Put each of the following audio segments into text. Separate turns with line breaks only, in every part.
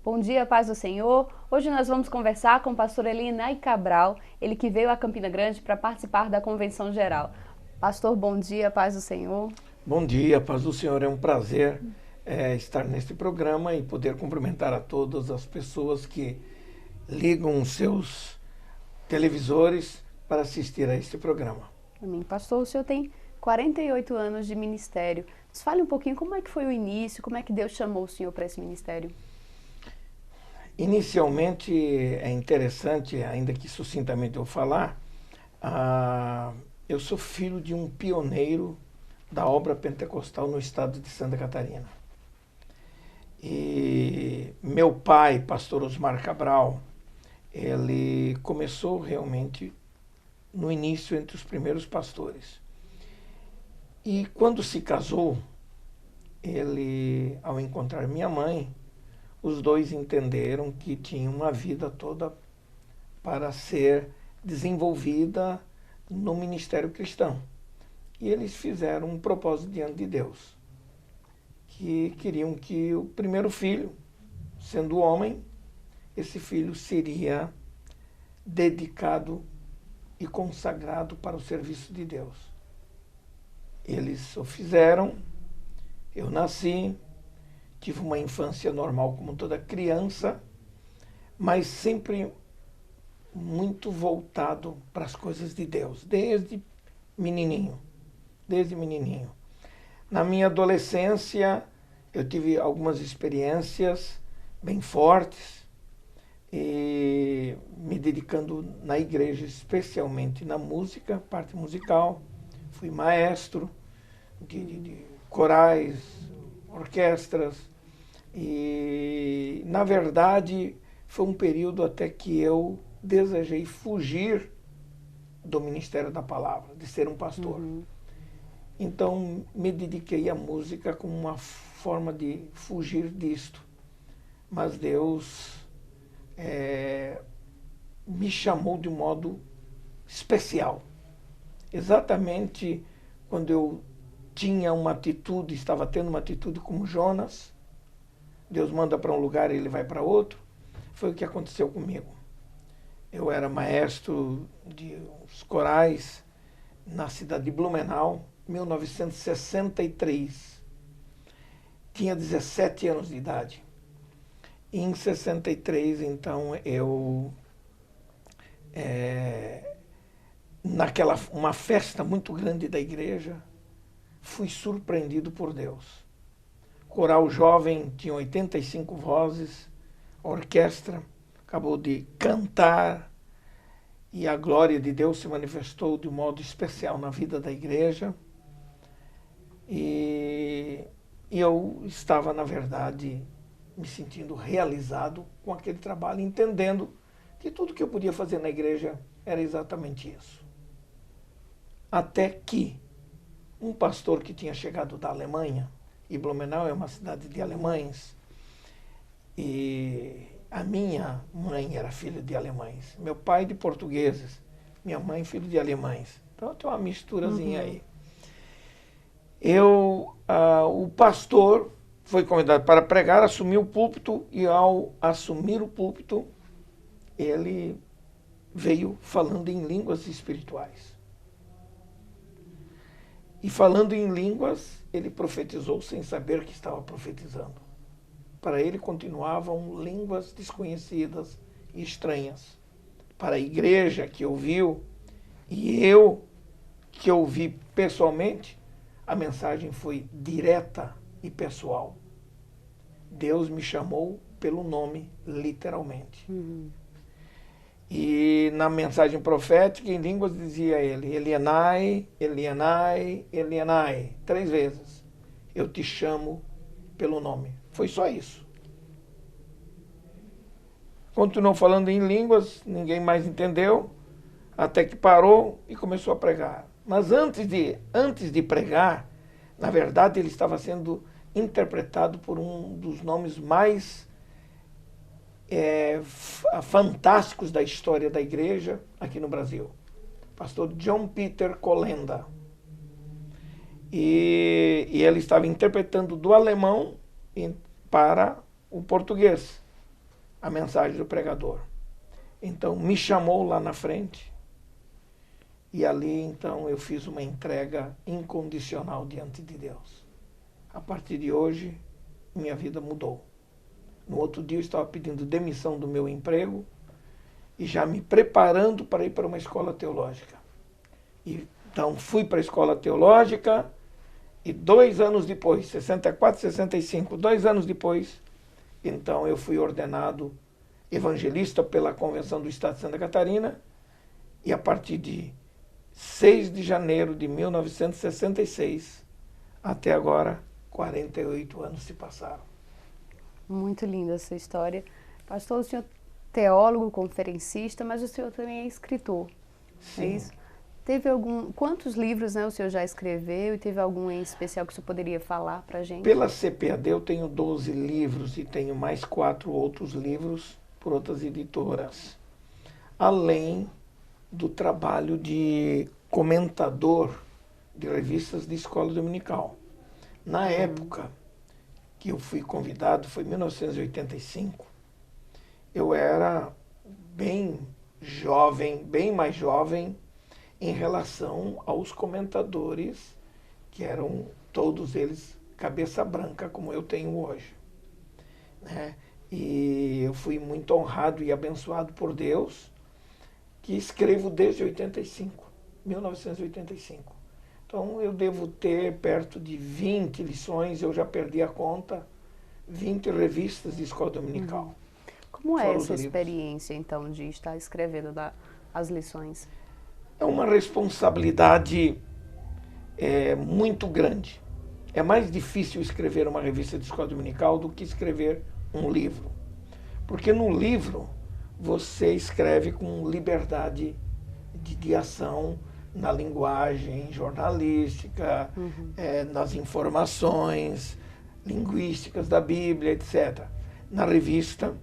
Bom dia, paz do Senhor. Hoje nós vamos conversar com o pastor Elinay Cabral, ele que veio a Campina Grande para participar da Convenção Geral. Pastor, bom dia, paz do Senhor.
Bom dia, paz do Senhor. É um prazer estar neste programa e poder cumprimentar a todas as pessoas que ligam os seus televisores para assistir a este programa.
Amém. Pastor, o senhor tem 48 anos de ministério. Nos fale um pouquinho como é que foi o início, como é que Deus chamou o senhor para esse ministério.
Inicialmente é interessante, ainda que sucintamente eu falar, eu sou filho de um pioneiro da obra pentecostal no estado de Santa Catarina. E meu pai, pastor Osmar Cabral, ele começou realmente no início entre os primeiros pastores. E quando se casou, ele, ao encontrar minha mãe, os dois entenderam que tinha uma vida toda para ser desenvolvida no ministério cristão. E eles fizeram um propósito diante de Deus, que queriam que o primeiro filho, sendo homem, esse filho seria dedicado e consagrado para o serviço de Deus. Eles o fizeram, eu nasci, tive uma infância normal como toda criança, mas sempre muito voltado para as coisas de Deus, desde menininho. Na minha adolescência, eu tive algumas experiências bem fortes, e me dedicando na igreja, especialmente na música, parte musical. Fui maestro de corais, orquestras, e, na verdade, foi um período até que eu desejei fugir do ministério da palavra, de ser um pastor. Então, me dediquei à música como uma forma de fugir disto. Mas Deus me chamou de um modo especial. Exatamente quando eu tinha uma atitude, estava tendo uma atitude como Jonas, Deus manda para um lugar e ele vai para outro. Foi o que aconteceu comigo. Eu era maestro de uns corais na cidade de Blumenau, 1963. Tinha 17 anos de idade. E em 63, então, eu, uma festa muito grande da igreja, fui surpreendido por Deus. O coral jovem tinha 85 vozes, a orquestra acabou de cantar e a glória de Deus se manifestou de um modo especial na vida da igreja. E eu estava, na verdade, me sentindo realizado com aquele trabalho, entendendo que tudo que eu podia fazer na igreja era exatamente isso. Até que um pastor que tinha chegado da Alemanha, e Blumenau é uma cidade de alemães, e a minha mãe era filha de alemães, meu pai de portugueses, minha mãe filho de alemães. Então tem uma misturazinha aí. O pastor foi convidado para pregar, assumiu o púlpito, e ao assumir o púlpito, ele veio falando em línguas espirituais. E falando em línguas, ele profetizou sem saber que estava profetizando. Para ele continuavam línguas desconhecidas e estranhas. Para a igreja que ouviu, e eu que ouvi pessoalmente, a mensagem foi direta e pessoal. Deus me chamou pelo nome, literalmente. E na mensagem profética, em línguas, dizia ele: Elianai, Elianai, Elianai. 3 vezes. Eu te chamo pelo nome. Foi só isso. Continuou falando em línguas, ninguém mais entendeu, até que parou e começou a pregar. Mas antes de pregar, na verdade, ele estava sendo interpretado por um dos nomes mais fantásticos da história da igreja aqui no Brasil, pastor John Peter Colenda. E ele estava interpretando do alemão para o português. a mensagem do pregador. Então me chamou lá na frente e ali então eu fiz uma entrega incondicional diante de Deus. A partir de hoje, minha vida mudou. No outro dia eu estava pedindo demissão do meu emprego e já me preparando para ir para uma escola teológica. E, então fui para a escola teológica e 2 anos depois, 64, 65, 2 anos depois, então eu fui ordenado evangelista pela Convenção do Estado de Santa Catarina e a partir de 6 de janeiro de 1966 até agora, 48 anos se passaram.
Muito linda essa história. Pastor, o senhor é teólogo, conferencista, mas o senhor também é escritor.
Sim.
É isso? Quantos livros, né, o senhor já escreveu e teve algum em especial que o senhor poderia falar para a gente?
Pela CPAD eu tenho 12 livros e tenho mais 4 outros livros por outras editoras. Além do trabalho de comentador de revistas de escola dominical. Na época que eu fui convidado, foi em 1985, eu era bem jovem, bem mais jovem, em relação aos comentadores, que eram todos eles cabeça branca, como eu tenho hoje. Né? E eu fui muito honrado e abençoado por Deus, que escrevo desde 1985. Então eu devo ter perto de 20 lições, eu já perdi a conta, 20 revistas de escola dominical.
Como é essa experiência, então, de estar escrevendo as lições?
É uma responsabilidade muito grande. É mais difícil escrever uma revista de escola dominical do que escrever um livro. Porque no livro você escreve com liberdade de ação na linguagem jornalística, nas informações linguísticas da Bíblia, etc. Na revista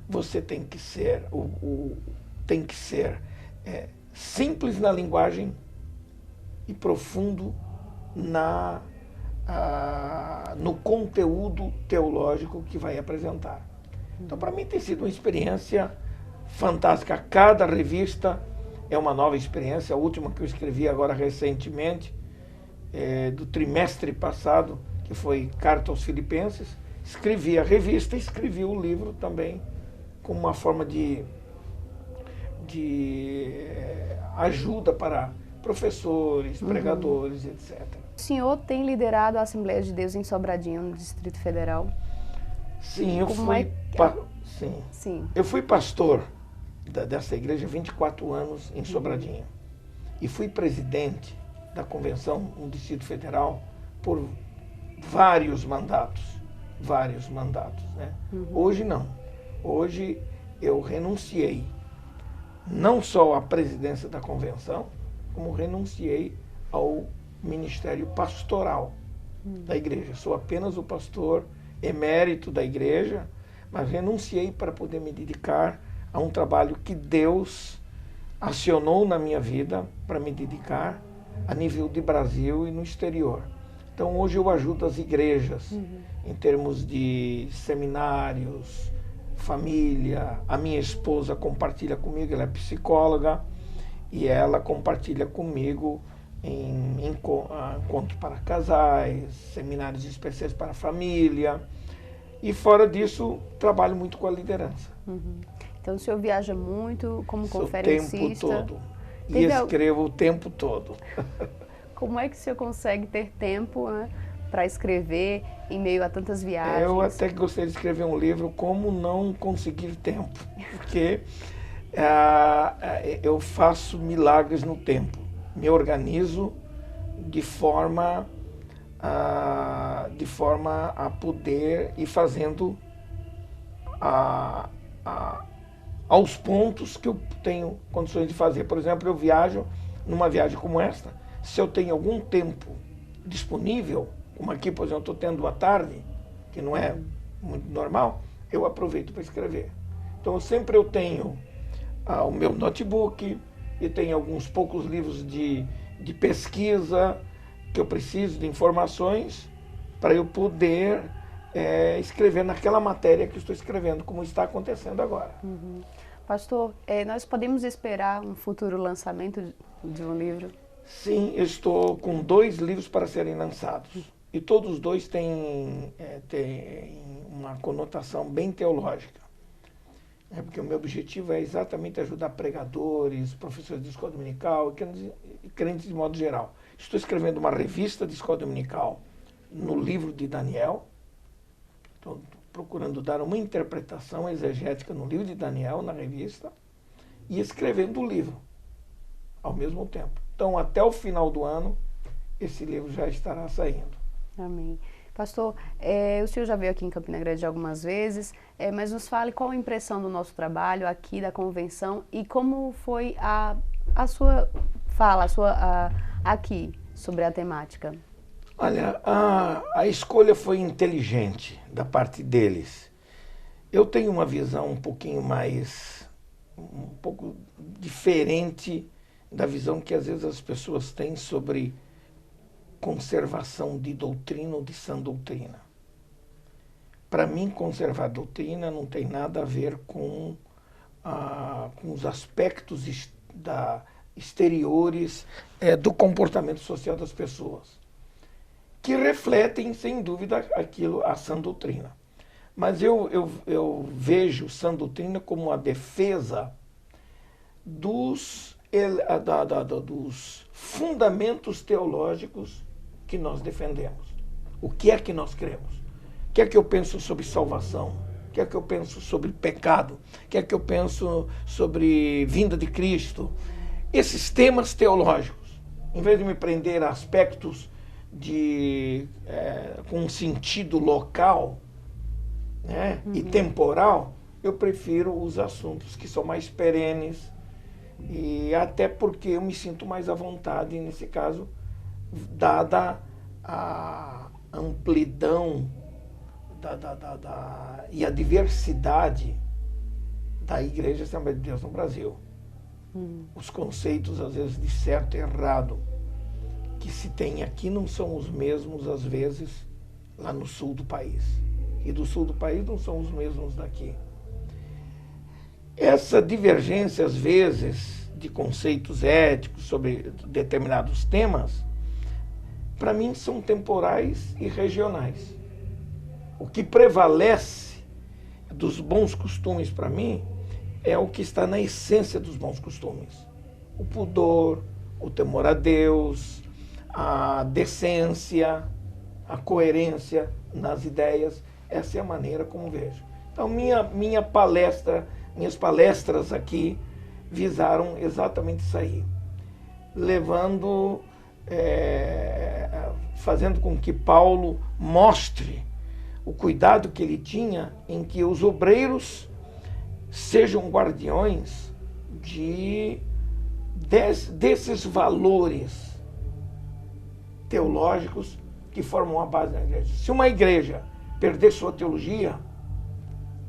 você tem que ser, simples na linguagem e profundo no conteúdo teológico que vai apresentar. Então, para mim, tem sido uma experiência fantástica. Cada revista é uma nova experiência. A última que eu escrevi agora recentemente, do trimestre passado, que foi Carta aos Filipenses, escrevi a revista e escrevi o livro também como uma forma de ajuda para professores, pregadores, etc.
O senhor tem liderado a Assembleia de Deus em Sobradinho, no Distrito Federal?
Sim,
Sim.
Eu fui pastor dessa igreja há 24 anos em Sobradinho. E fui presidente da convenção no Distrito Federal por vários mandatos. Né? Hoje não. Hoje eu renunciei não só à presidência da convenção, como renunciei ao ministério pastoral da igreja. Sou apenas o pastor emérito da igreja, mas renunciei para poder me dedicar a um trabalho que Deus acionou na minha vida para me dedicar a nível de Brasil e no exterior. Então hoje eu ajudo as igrejas em termos de seminários, família. A minha esposa compartilha comigo, ela é psicóloga, e ela compartilha comigo em encontros para casais, seminários especiais para a família. E fora disso, trabalho muito com a liderança.
Então o senhor viaja muito como conferencista?
O tempo todo. E escrevo o tempo todo.
Como é que o senhor consegue ter tempo, né, para escrever em meio a tantas viagens?
Eu até gostaria de escrever um livro, Como Não Conseguir Tempo. Porque eu faço milagres no tempo. Me organizo de forma a poder ir fazendo aos pontos que eu tenho condições de fazer. Por exemplo, eu viajo, numa viagem como esta, se eu tenho algum tempo disponível, como aqui, por exemplo, eu estou tendo à tarde, que não é muito normal, eu aproveito para escrever. Então, sempre eu tenho o meu notebook e tenho alguns poucos livros de pesquisa que eu preciso de informações para eu poder escrever naquela matéria que estou escrevendo, como está acontecendo agora.
Pastor, nós podemos esperar um futuro lançamento de um livro?
Sim, eu estou com 2 livros para serem lançados. E todos os 2 têm uma conotação bem teológica. Porque o meu objetivo é exatamente ajudar pregadores, professores de escola dominical e crentes de modo geral. Estou escrevendo uma revista de escola dominical no livro de Daniel. Estou procurando dar uma interpretação exegética no livro de Daniel, na revista, e escrevendo o livro ao mesmo tempo. Então, até o final do ano, esse livro já estará saindo.
Amém. Pastor, o senhor já veio aqui em Campina Grande algumas vezes, mas nos fale qual a impressão do nosso trabalho aqui, da convenção, e como foi a sua fala, aqui, sobre a temática.
Olha, a escolha foi inteligente da parte deles. Eu tenho uma visão um pouco diferente da visão que às vezes as pessoas têm sobre conservação de doutrina ou de sã doutrina. Para mim, conservar a doutrina não tem nada a ver com os aspectos exteriores do comportamento social das pessoas, que refletem, sem dúvida, a sã doutrina. Mas eu vejo sã doutrina como a defesa dos fundamentos teológicos que nós defendemos. O que é que nós cremos? O que é que eu penso sobre salvação? O que é que eu penso sobre pecado? O que é que eu penso sobre vinda de Cristo? Esses temas teológicos, em vez de me prender a aspectos com um sentido local, né, e temporal, eu prefiro os assuntos que são mais perenes, e até porque eu me sinto mais à vontade nesse caso, dada a amplidão e a diversidade da Igreja Assembleia de Deus no Brasil. Os conceitos, às vezes, de certo e errado que se tem aqui não são os mesmos, às vezes, lá no sul do país. E do sul do país não são os mesmos daqui. Essa divergência, às vezes, de conceitos éticos sobre determinados temas, para mim, são temporais e regionais. O que prevalece dos bons costumes para mim é o que está na essência dos bons costumes. O pudor, o temor a Deus, a decência, a coerência nas ideias. Essa é a maneira como vejo. Então, minhas palestras aqui visaram exatamente isso aí, fazendo com que Paulo mostre o cuidado que ele tinha em que os obreiros sejam guardiões desses valores teológicos que formam a base da igreja. Se uma igreja perder sua teologia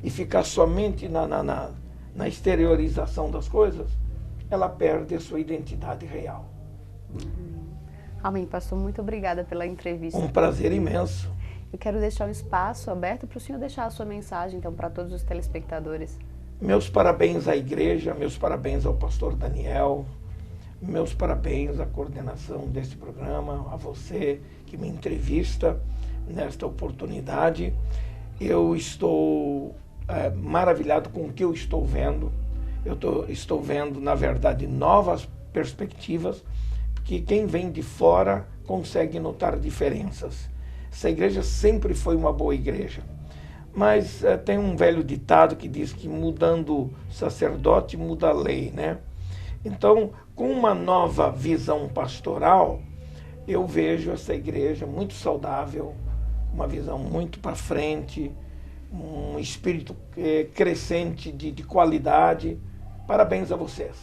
e ficar somente na exteriorização das coisas, ela perde a sua identidade real.
Amém, pastor. Muito obrigada pela entrevista.
Um prazer imenso.
Eu quero deixar um espaço aberto para o senhor deixar a sua mensagem, então, para todos os telespectadores.
Meus parabéns à igreja, meus parabéns ao pastor Daniel, meus parabéns à coordenação desse programa, a você que me entrevista nesta oportunidade. Eu estou maravilhado com o que eu estou vendo. Estou vendo, na verdade, novas perspectivas, porque quem vem de fora consegue notar diferenças. Essa igreja sempre foi uma boa igreja, mas tem um velho ditado que diz que mudando sacerdote muda a lei, né? Então, com uma nova visão pastoral, eu vejo essa igreja muito saudável, uma visão muito para frente, um espírito crescente de qualidade. Parabéns a vocês.